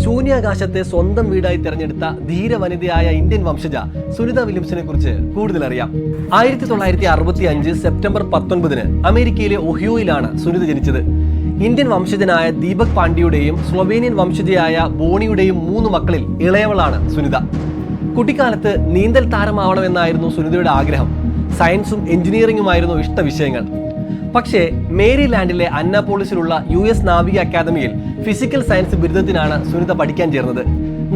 ശൂന്യാകാശത്തെ സ്വന്തം വീടായി തെരഞ്ഞെടുത്ത ധീര വനിതയായ ഇന്ത്യൻ വംശജ സുനിത വില്യംസിനെ കുറിച്ച് കൂടുതൽ അറിയാം. 1965 സെപ്റ്റംബർ 19 അമേരിക്കയിലെ ഒഹിയോയിലാണ് സുനിത ജനിച്ചത്. ഇന്ത്യൻ വംശജനായ ദീപക് പാണ്ഡ്യയുടെയും സ്ലൊവേനിയൻ വംശജയായ ബോണിയുടെയും 3 മക്കളിൽ ഇളയവളാണ് സുനിത. കുട്ടിക്കാലത്ത് നീന്തൽ താരമാവണമെന്നായിരുന്നു സുനിതയുടെ ആഗ്രഹം. സയൻസും എഞ്ചിനീയറിംഗുമായിരുന്നു ഇഷ്ടവിഷയങ്ങൾ. പക്ഷേ മേരിലാൻഡിലെ അന്നാപോളിസിലുള്ള US നാവിക അക്കാദമിയിൽ ഫിസിക്കൽ സയൻസ് ബിരുദത്തിനാണ് സുനിത പഠിക്കാൻ ചേർന്നത്.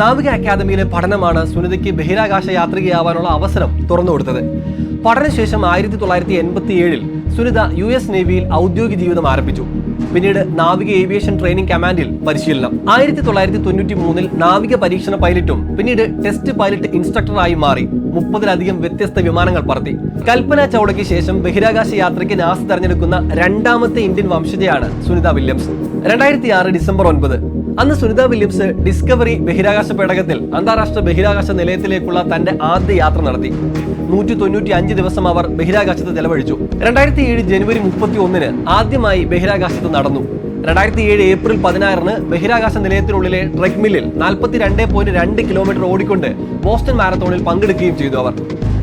നാവിക അക്കാദമിയിലെ പഠനമാണ് സുനിതയ്ക്ക് ബഹിരാകാശ യാത്രികയാവാനുള്ള അവസരം തുറന്നുകൊടുത്തത്. പഠനശേഷം 1987 സുനിത US നേവിയിൽ ഔദ്യോഗിക ജീവിതം ആരംഭിച്ചു. പിന്നീട് നാവിക ഏവിയേഷൻ ട്രെയിനിംഗ് കമാൻഡിൽ പരിശീലനം. 1993 നാവിക പരീക്ഷണ പൈലറ്റും പിന്നീട് ടെസ്റ്റ് പൈലറ്റ് ഇൻസ്ട്രക്ടറായി മാറി 30-ലധികം വ്യത്യസ്ത വിമാനങ്ങൾ പറത്തി. കൽപ്പന ചൗളയ്ക്ക് ശേഷം ബഹിരാകാശ യാത്രയ്ക്ക് നാസ തെരഞ്ഞെടുക്കുന്ന രണ്ടാമത്തെ ഇന്ത്യൻ വംശജയാണ് സുനിത വില്യംസ്. 2006 ഡിസംബർ 9 അന്ന് സുനിത വില്യംസ് ഡിസ്കവറി ബഹിരാകാശ പേടകത്തിൽ അന്താരാഷ്ട്ര ബഹിരാകാശ നിലയത്തിലേക്കുള്ള തന്റെ ആദ്യ യാത്ര നടത്തി. 195 ദിവസം അവർ ബഹിരാകാശത്ത് ചെലവഴിച്ചു. 2007 ജനുവരി 31 ആദ്യമായി ബഹിരാകാശത്ത് നടന്നു. 2007 ഏപ്രിൽ 16 ബഹിരാകാശ നിലയത്തിനുള്ളിലെ ട്രെഡ്മില്ലിൽ 42.2 കിലോമീറ്റർ ഓടിക്കൊണ്ട് ബോസ്റ്റൺ മാരത്തോണിൽ പങ്കെടുക്കുകയും ചെയ്തു അവർ.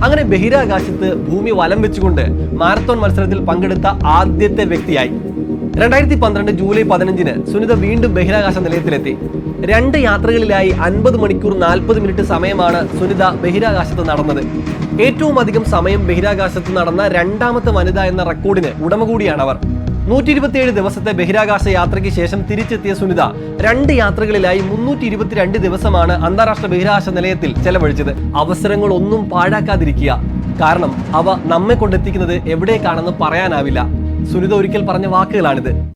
അങ്ങനെ ബഹിരാകാശത്ത് ഭൂമി വലം വെച്ചുകൊണ്ട് മാരത്തോൺ മത്സരത്തിൽ പങ്കെടുത്ത ആദ്യത്തെ വ്യക്തിയായി. 2012 ജൂലൈ 15 സുനിത വീണ്ടും ബഹിരാകാശ നിലയത്തിലെത്തി. 2 യാത്രകളിലായി 50 മണിക്കൂർ 40 മിനിറ്റ് സമയമാണ് സുനിത ബഹിരാകാശത്ത് നടന്നത്. ഏറ്റവും അധികം സമയം ബഹിരാകാശത്ത് നടന്ന രണ്ടാമത്തെ വനിത എന്ന റെക്കോർഡിന് ഉടമ കൂടിയാണ് അവർ. 127 ദിവസത്തെ ബഹിരാകാശ യാത്രയ്ക്ക് ശേഷം തിരിച്ചെത്തിയ സുനിത 2 യാത്രകളിലായി 322 ദിവസമാണ് അന്താരാഷ്ട്ര ബഹിരാകാശ നിലയത്തിൽ ചെലവഴിച്ചത്. അവസരങ്ങൾ ഒന്നും പാഴാക്കാതിരിക്കുക, കാരണം അവ നമ്മെ കൊണ്ടെത്തിക്കുന്നത് എവിടേക്കാണെന്ന് പറയാനാവില്ല. സുനിത ഒരിക്കൽ പറഞ്ഞ വാക്കുകളാണിത്.